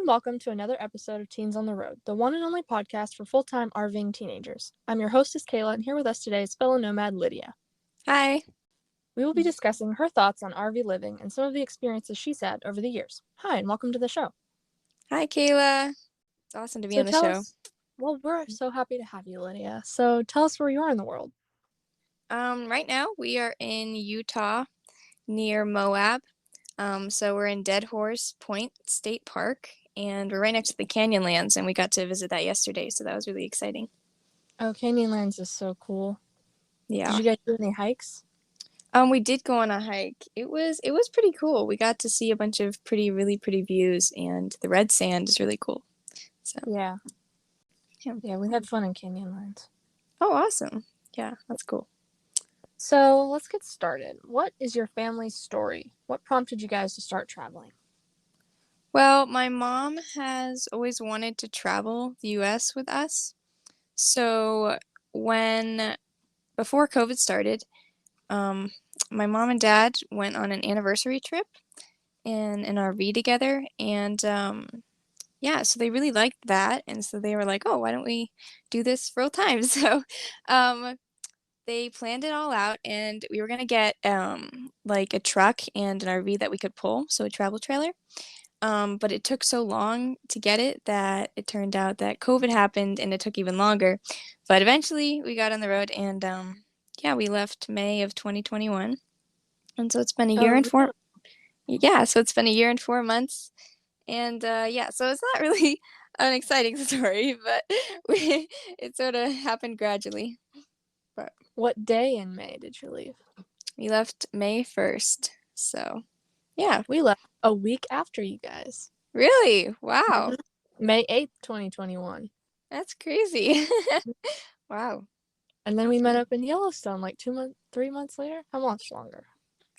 welcome to another episode of Teens on the Road, the one and only podcast for full-time RVing teenagers. I'm your hostess, Kayla, and here with us today is fellow nomad Lydia. Hi. We will be discussing her thoughts on RV living and some of the experiences she's had over the years. Hi, and welcome to the show. Hi, Kayla. It's awesome to be on the show. We're so happy to have you, Lydia. So tell us where you are in the world. Right now we are in Utah near Moab. So we're in Dead Horse Point State Park, and we're right next to the Canyonlands, and we got to visit that yesterday, so that was really exciting. Oh, Canyonlands is so cool. Yeah. Did you guys do any hikes? We did go on a hike. It was pretty cool. We got to see a bunch of really pretty views, and the red sand is really cool. So Yeah, we had fun in Canyonlands. Oh, awesome. Yeah, that's cool. So let's get started. What is your family's story? What prompted you guys to start traveling? Well, my mom has always wanted to travel the U.S. with us. So before COVID started, my mom and dad went on an anniversary trip in an RV together, and so they really liked that, and so they were like, "Oh, why don't we do this full time?" So, they planned it all out, and we were gonna get like a truck and an RV that we could pull, so a travel trailer. But it took so long to get it that it turned out that COVID happened and it took even longer. But eventually we got on the road, and we left May of 2021. And so it's been a year and four. Yeah, so it's been a year and 4 months. And so it's not really an exciting story, but it sort of happened gradually. But what day in May did you leave? We left May 1st. So, yeah. We left a week after you guys. Really? Wow. May 8th, 2021. That's crazy. Wow. And then we met up in Yellowstone like 3 months later. How much longer?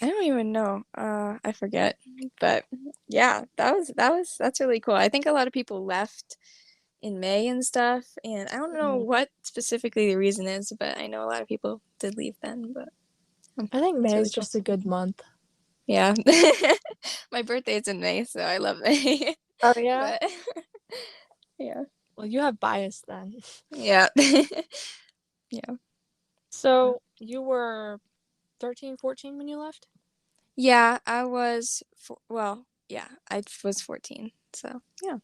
I don't even know. I forget. But yeah, that's really cool. I think a lot of people left in May and stuff, and I don't know what specifically the reason is, but I know a lot of people did leave then. But I think May is just a good month. Yeah. My birthday's in May, so I love May. Oh, yeah? But, yeah. Well, you have bias then. Yeah. Yeah. So you were 13, 14 when you left? Yeah, I was, I was 14, so yeah.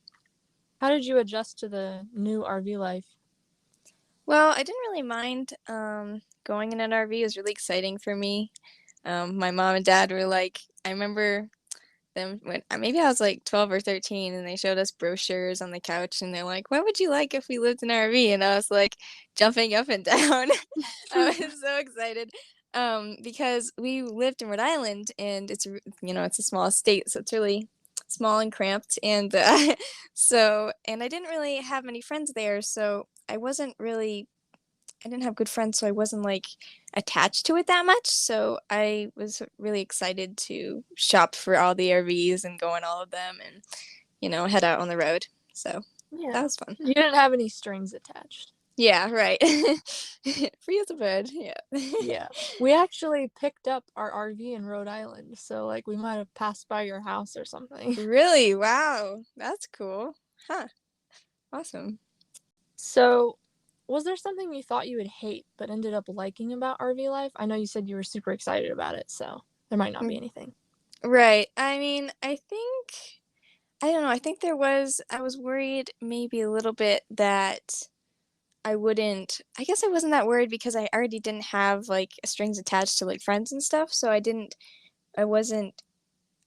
How did you adjust to the new RV life? Well, I didn't really mind going in an RV. It was really exciting for me. My mom and dad were like, I remember them when maybe I was like 12 or 13, and they showed us brochures on the couch, and they're like, what would you like if we lived in an RV? And I was like jumping up and down. I was so excited because we lived in Rhode Island, and it's a small state, so it's really small and cramped, and and I didn't really have many friends there, so I didn't have good friends, so I wasn't like attached to it that much. So I was really excited to shop for all the RVs and go on all of them, and head out on the road. So that was fun. You didn't have any strings attached. Yeah, right. Free as a bird. Yeah. Yeah. We actually picked up our RV in Rhode Island, so like we might have passed by your house or something. Really? Wow. That's cool. Huh. Awesome. So, was there something you thought you would hate but ended up liking about RV life? I know you said you were super excited about it, so there might not be anything. Right. I mean, I don't know. I think I was worried maybe a little bit that I guess I wasn't that worried because I already didn't have like strings attached to like friends and stuff. So I was a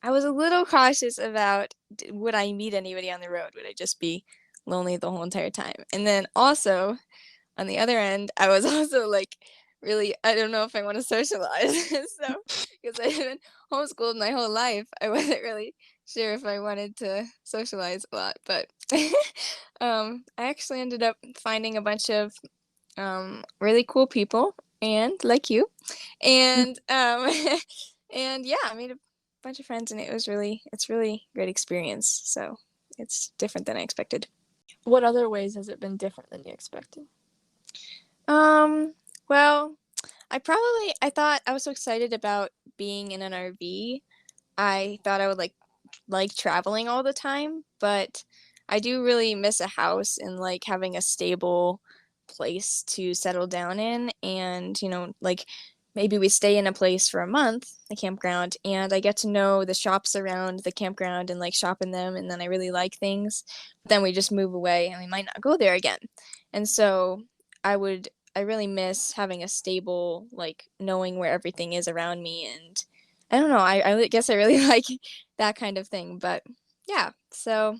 little cautious about would I meet anybody on the road? Would I just be lonely the whole entire time? And then also on the other end, I was also like really, I don't know if I want to socialize. So because I've been homeschooled my whole life, I wasn't really sure if I wanted to socialize a lot. But I actually ended up finding a bunch of really cool people, and like you, and and yeah, I made a bunch of friends, and it's really great experience. So it's different than I expected. What other ways has it been different than you expected? Well, I thought I was so excited about being in an RV. I thought I would like traveling all the time, but I do really miss a house and like having a stable place to settle down in. And, like maybe we stay in a place for a month, the campground, and I get to know the shops around the campground and like shop in them. And then I really like things. But then we just move away and we might not go there again. And so I really miss having a stable, like knowing where everything is around me. And I don't know, I guess I really like that kind of thing. But yeah, so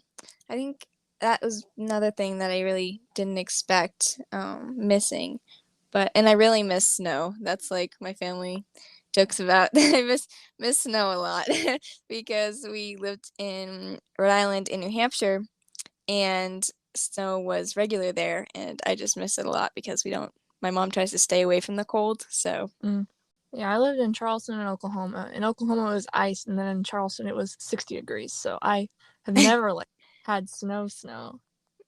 I think that was another thing that I really didn't expect missing. And I really miss snow. That's like my family jokes about. I miss snow a lot because we lived in Rhode Island in New Hampshire, and snow was regular there, and I just miss it a lot because we don't. My mom tries to stay away from the cold, so. Mm. Yeah, I lived in Charleston in Oklahoma. In Oklahoma it was ice, and then in Charleston it was 60 degrees. So I have never like had snow.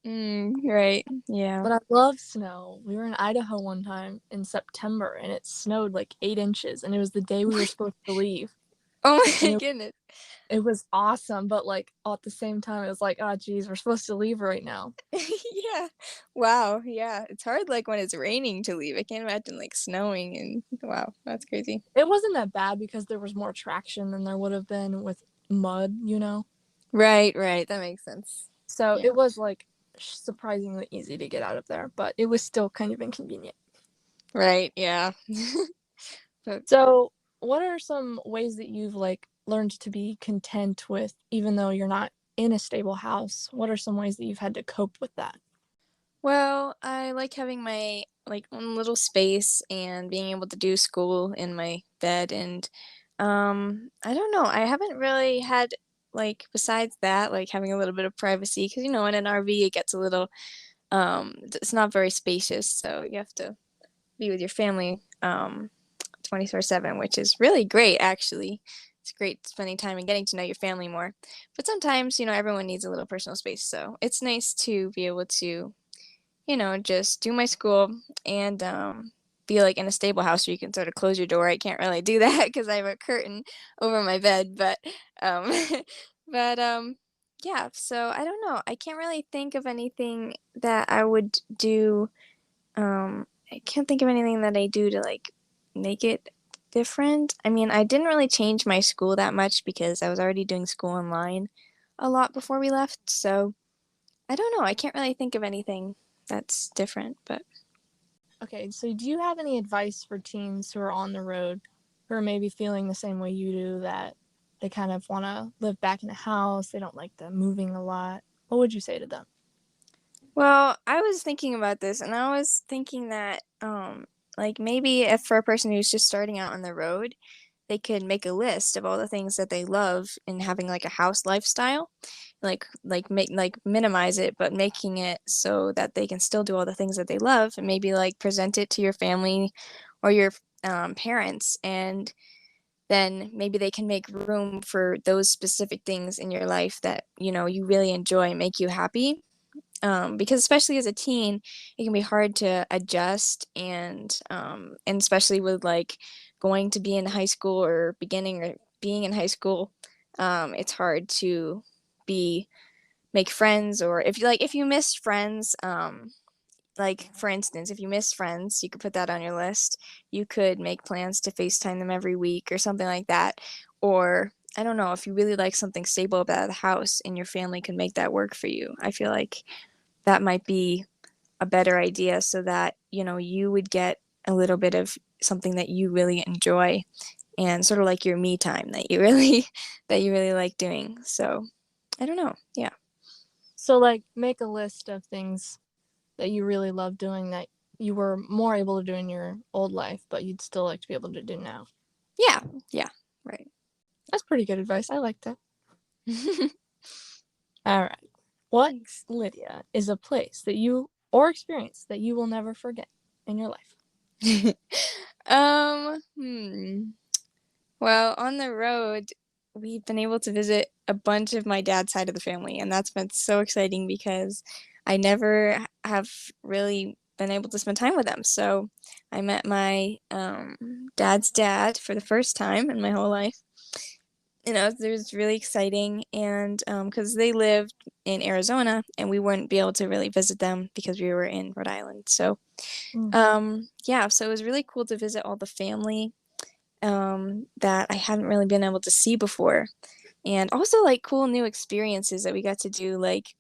Right, yeah. But I love snow. We were in Idaho one time in September and it snowed like 8 inches and it was the day we were supposed to leave. Oh And my goodness. it was awesome, but like at the same time it was like, oh geez, we're supposed to leave right now. Yeah. Wow. Yeah. It's hard like when it's raining to leave. I can't imagine like snowing and wow, that's crazy. It wasn't that bad because there was more traction than there would have been with mud. Right, right. That makes sense. So Yeah. it was like surprisingly easy to get out of there, but it was still kind of inconvenient. Right, yeah. But So, what are some ways that you've like learned to be content with even though you're not in a stable house? What are some ways that you've had to cope with that? well, I like having my like own little space and being able to do school in my bed and I don't know. I haven't really had like besides that like having a little bit of privacy because in an RV it gets a little it's not very spacious, so you have to be with your family 24/7, which is really great, actually. It's great spending time and getting to know your family more. But sometimes, everyone needs a little personal space. So it's nice to be able to, just do my school and be like in a stable house where you can sort of close your door. I can't really do that because I have a curtain over my bed, um, but yeah. So I don't know. I can't really think of anything that I would do I can't think of anything that I do to like make it different. I mean, I didn't really change my school that much because I was already doing school online a lot before we left. So I don't know. I can't really think of anything that's different, but Okay, so do you have any advice for teens who are on the road who are maybe feeling the same way you do that they kind of want to live back in a house, they don't like the moving a lot? What would you say to them? well, I was thinking about this and I was thinking that like maybe if for a person who's just starting out on the road, they could make a list of all the things that they love in having like a house lifestyle, make minimize it, but making it so that they can still do all the things that they love, and maybe like present it to your family or your parents, and then maybe they can make room for those specific things in your life that you really enjoy and make you happy. Because especially as a teen, it can be hard to adjust, and especially with like going to be in high school or beginning or being in high school, it's hard to be make friends, or if you miss friends, like for instance, if you miss friends, you could put that on your list. You could make plans to FaceTime them every week or something like that, or I don't know, if you really like something stable about the house and your family can make that work for you. I feel like that might be a better idea so that, you would get a little bit of something that you really enjoy and sort of like your me time that you really that you really like doing. So, I don't know. Yeah. So, like, make a list of things that you really love doing that you were more able to do in your old life, but you'd still like to be able to do now. Yeah. Yeah. Right. That's pretty good advice. I like that. All right. What, Thanks. Lydia, is a place that you or experience that you will never forget in your life? Hmm. Well, on the road, we've been able to visit a bunch of my dad's side of the family, and that's been so exciting because I never have really been able to spend time with them. So I met my dad's dad for the first time in my whole life, it was really exciting. And because they lived in Arizona and we wouldn't be able to really visit them because we were in Rhode Island. So, Mm. yeah, so it was really cool to visit all the family that I hadn't really been able to see before. And also like cool new experiences that we got to do. Like,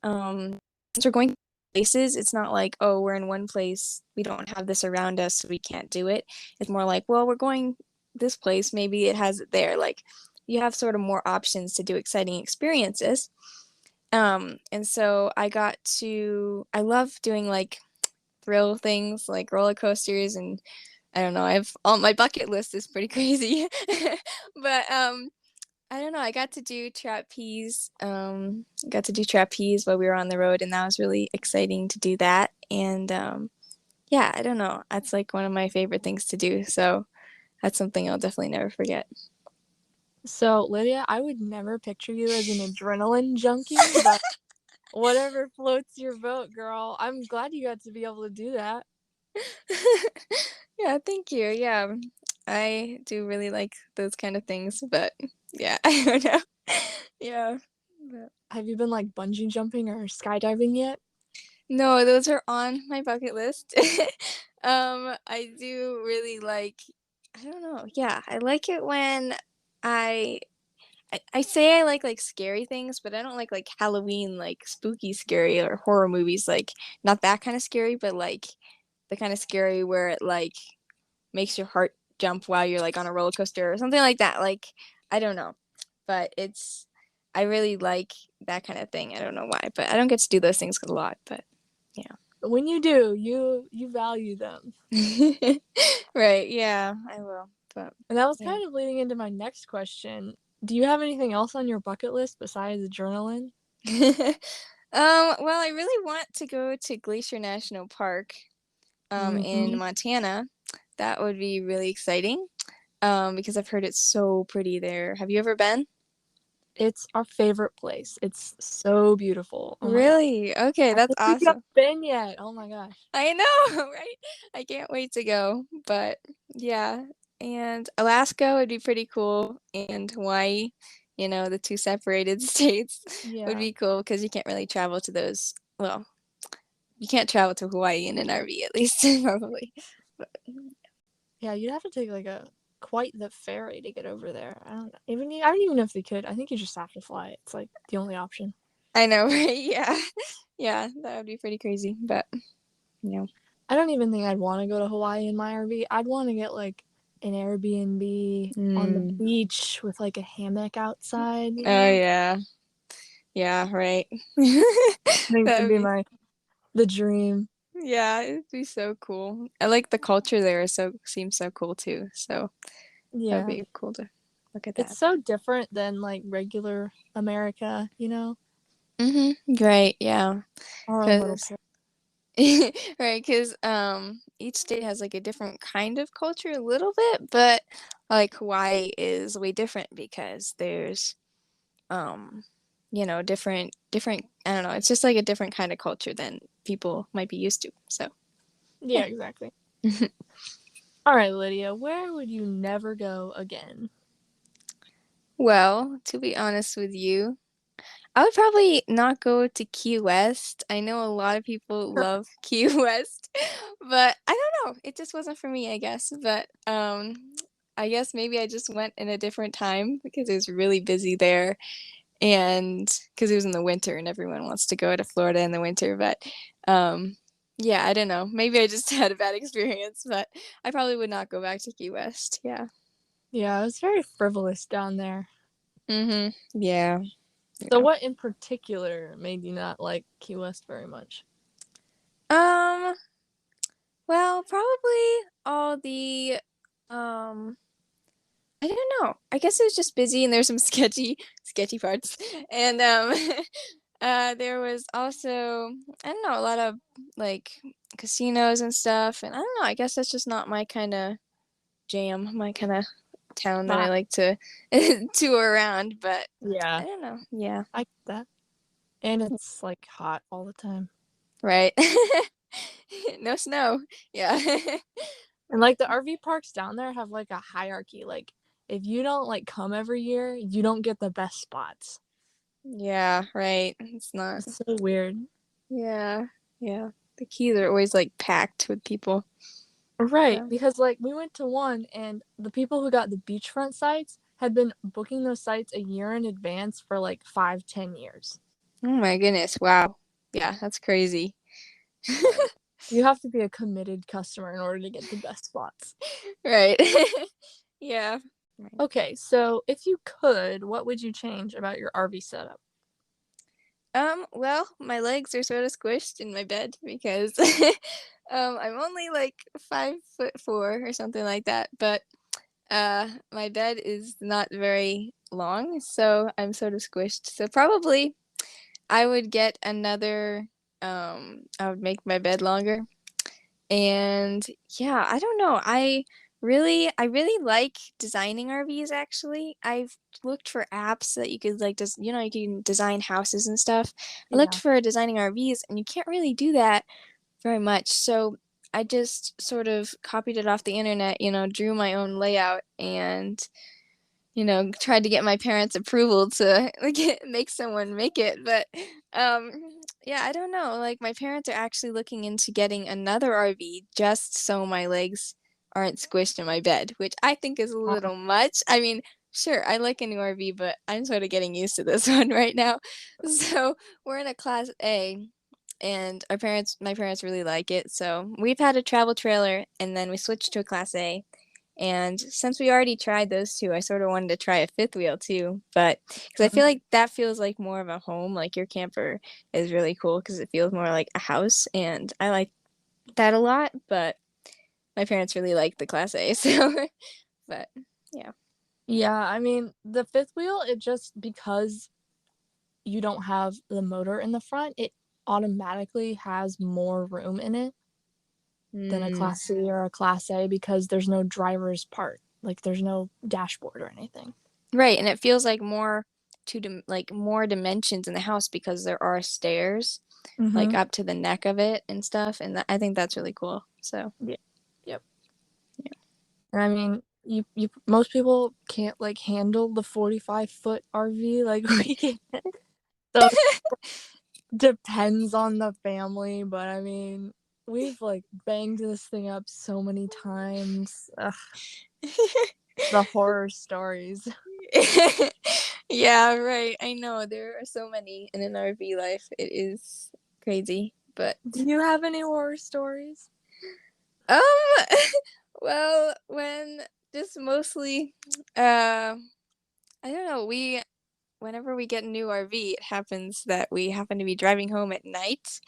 since we're going places, it's not like, oh, we're in one place, we don't have this around us, so we can't do it. It's more like, well, we're going this place, maybe it has it there. Like, you have sort of more options to do exciting experiences. And so I love doing like thrill things like roller coasters and I don't know, I've on my bucket list is pretty crazy. But I don't know, I got to do trapeze while we were on the road and that was really exciting to do that. And yeah, I don't know. That's like one of my favorite things to do. So that's something I'll definitely never forget. So, Lydia, I would never picture you as an adrenaline junkie, but whatever floats your boat, girl. I'm glad you got to be able to do that. Yeah, thank you. Yeah. I do really like those kind of things, but yeah, I don't know. Yeah. But Have you been like bungee jumping or skydiving yet? no, those are on my bucket list. I do really like, I don't know. Yeah, I like it when I I say I like scary things, but I don't like Halloween, like spooky scary or horror movies, like not that kind of scary, but like the kind of scary where it like makes your heart jump while you're like on a roller coaster or something like that. Like I don't know, but I really like that kind of thing. I don't know why, but I don't get to do those things a lot, but yeah. When you do, you value them. Right, yeah, I will. But And that was yeah. kind of leading into my next question. Do you have anything else on your bucket list besides adrenaline? Well, I really want to go to Glacier National Park in Hmm. Montana. That would be really exciting because I've heard it's so pretty there. Have you ever been? It's our favorite place. It's so beautiful. Oh my god. Really? Okay, I that's can't believe you awesome. haven't been yet. Oh my gosh. I know, right? I can't wait to go. But yeah, and Alaska would be pretty cool, and Hawaii, the two separated states would Yeah. be cool because you can't really travel to those. Well, you can't travel to Hawaii in an RV at least, probably. But, Yeah, you'd have to take like a quite the ferry to get over there. I don't even know if they could. I think you just have to fly. It's like the only option. I know, right? Yeah, yeah, that would be pretty crazy. But you know, I don't even think I'd want to go to Hawaii in my RV. I'd want to get like an Airbnb on the mm, beach with like a hammock outside, you oh know? yeah, yeah, right. I think That that'd would be be the dream. Yeah, it'd be so cool. I like the culture there seems so cool too. So that would Yeah. be cool to look at It's that. so different than like regular America, you know? Right, yeah. Our own little Cause place. right, cause each state has like a different kind of culture a little bit, but like Hawaii is way different because there's um different I don't know, it's just like a different kind of culture than people might be used to. So, Yeah, yeah. exactly. All right, Lydia, where would you never go again? Well, to be honest with you, I would probably not go to Key West. I know a lot of people love Key West, but I don't know. It just wasn't for me, I guess. But I guess maybe I just went in a different time because it was really busy there and because it was in the winter and everyone wants to go to Florida in the winter, but yeah, I don't know. Maybe I just had a bad experience, but I probably would not go back to Key West. Yeah. Yeah, it was very frivolous down there. Yeah. So, Yeah. what in particular made you not like Key West very much? Um, well, probably all the um I don't know. I guess it was just busy and there's some sketchy parts. And there was also I don't know, a lot of like casinos and stuff and I don't know, I guess that's just not my kind of jam, my kind of town that I Not. like to tour around, but I Yeah, don't know. Yeah. I get that. And it's like hot all the time. Right. No snow. Yeah. And like the RV parks down there have like a hierarchy. Like if you don't like come every year, you don't get the best spots. Yeah, right. It's not. It's so weird. Yeah, yeah. The keys are always like packed with people. Right, Yeah. because like we went to one and the people who got the beachfront sites had been booking those sites a year in advance for like 5, 10 years. Oh my goodness. Wow. Yeah, that's crazy. Yeah. You have to be a committed customer in order to get the best spots. Right. Yeah. Right. Okay, so if you could, what would you change about your RV setup? Well, my legs are sort of squished in my bed because I'm only like 5'4" or something like that, but my bed is not very long, so I'm sort of squished. So probably I would get another I would make my bed longer. And yeah, I don't know. I really like designing RVs actually. I've looked for apps that you could like just you can design houses and stuff. I looked Yeah. for designing RVs and you can't really do that very much. So I just sort of copied it off the internet, drew my own layout and tried to get my parents' approval to make someone make it. But um, yeah, I don't know. Like my parents are actually looking into getting another RV just so my legs aren't squished in my bed, which I think is a Wow. little much. I mean, sure, I like a new RV, but I'm sort of getting used to this one right now. So we're in a Class A. And my parents really like it. So we've had a travel trailer and then we switched to a Class A. And since we already tried those two, I sort of wanted to try a fifth wheel too. But because I feel Mhm. like that feels like more of a home. Like your camper is really cool because it feels more like a house. And I like that a lot. But my parents really like the Class A. So, but yeah. Yeah, I mean, the fifth wheel, it just because you don't have the motor in the front, it automatically has more room in it than a Mm. Class C or a Class A because there's no driver's part. Like there's no dashboard or anything. Right. And it feels like like more dimensions in the house because there are stairs like Mm-hmm. up to the neck of it and stuff. And I think that's really cool. So, Yeah. Yep. yeah. And I mean, you most people can't like handle the 45-foot RV like we can. So depends on the family, but I mean, we've like banged this thing up so many times. Ugh, the horror stories. Yeah, right. I know there are so many in an RV life. It is crazy, but Do you have any horror stories? um, well, when just mostly, I don't know. Whenever we get a new RV, it happens that we happen to be driving home at night.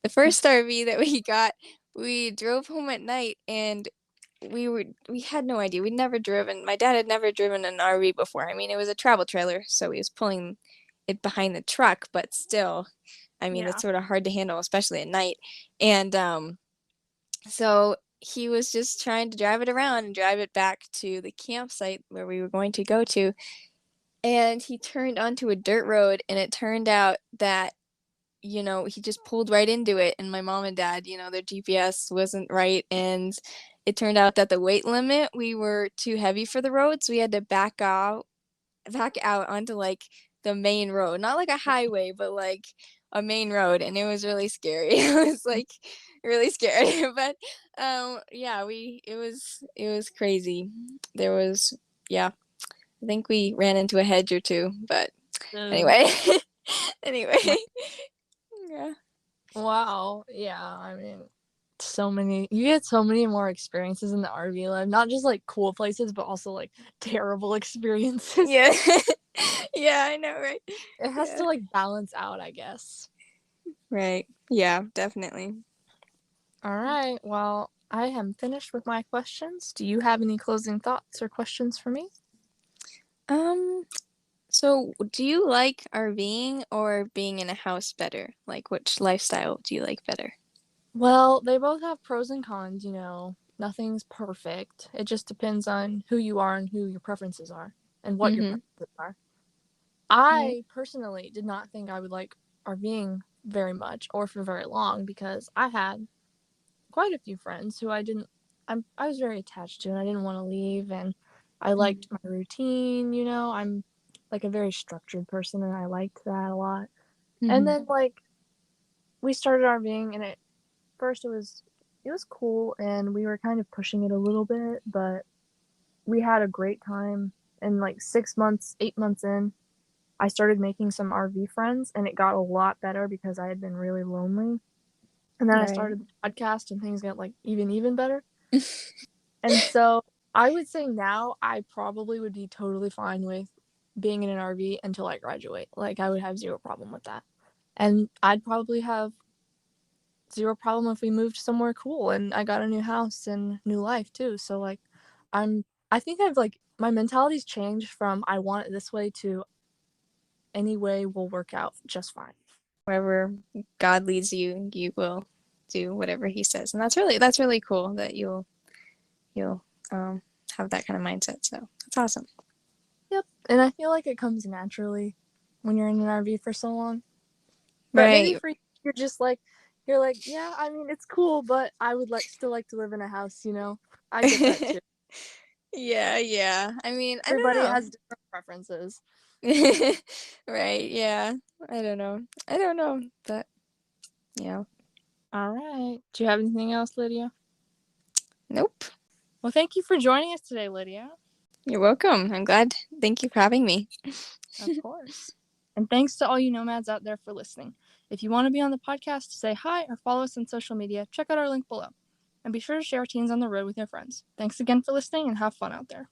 The first RV that we got, we drove home at night and we had no idea. We'd never driven. My dad had never driven an RV before. I mean, it was a travel trailer, so he was pulling it behind the truck, but still, I mean, it's Yeah. sort of hard to handle, especially at night. And so he was just trying to drive it around and drive it back to the campsite where we were going to go to. And he turned onto a dirt road, and it turned out that he just pulled right into it. And my mom and dad, their GPS wasn't right. And it turned out that the weight limit, we were too heavy for the road. So we had to back out onto like the main road, not like a highway, but like a main road. And it was really scary. I was like really scared. But yeah, it was crazy. There was, yeah, I think we ran into a hedge or two, but Ugh. anyway. Anyway. Yeah. Wow. Yeah. I mean, you get so many more experiences in the RV life. Not just like cool places, but also like terrible experiences. Yeah. Yeah, I know, right? It has Yeah. to like balance out, I guess. Right. Yeah, definitely. All right. Well, I am finished with my questions. Do you have any closing thoughts or questions for me? Um, so do you like RVing or being in a house better? Like which lifestyle do you like better? Well, they both have pros and cons, you know. Nothing's perfect. It just depends on who you are and who your preferences are and what your Mm-hmm. preferences are. Right. I personally did not think I would like RVing very much or for very long because I had quite a few friends who I was very attached to and I didn't want to leave, and I Mhm. liked my routine, you know. I'm like a very structured person and I liked that a lot. And Mhm. then like we started RVing and at first it was cool and we were kind of pushing it a little bit, but we had a great time. And like 6 months, 8 months in, I started making some RV friends and it got a lot better because I had been really lonely. And then I Right. started the podcast and things got like even better. And so I would say now I probably would be totally fine with being in an RV until I graduate. Like I would have zero problem with that. And I'd probably have zero problem if we moved somewhere cool and I got a new house and new life too. So like I'm I think I've like my mentality's changed from I want it this way to any way will work out just fine. Wherever God leads you, you will do whatever He says, and that's really cool that you'll um, have that kind of mindset. So that's awesome. Yep. And I feel like it comes naturally when you're in an RV for so long. But maybe Right. for you, you're just like you're like, yeah, I mean it's cool, but I would like still like to live in a house, you know. I get that too. Yeah, yeah. I mean, I Everybody don't has different preferences. know. Right, yeah. I don't know. I don't know, but yeah. All right. Do you have anything else, Lydia? Nope. Well, thank you for joining us today, Lydia. You're welcome. I'm glad. Thank you for having me. Of course. And thanks to all you nomads out there for listening. If you want to be on the podcast, say hi or follow us on social media, check out our link below. And be sure to share Teens on the Road with your friends. Thanks again for listening and have fun out there.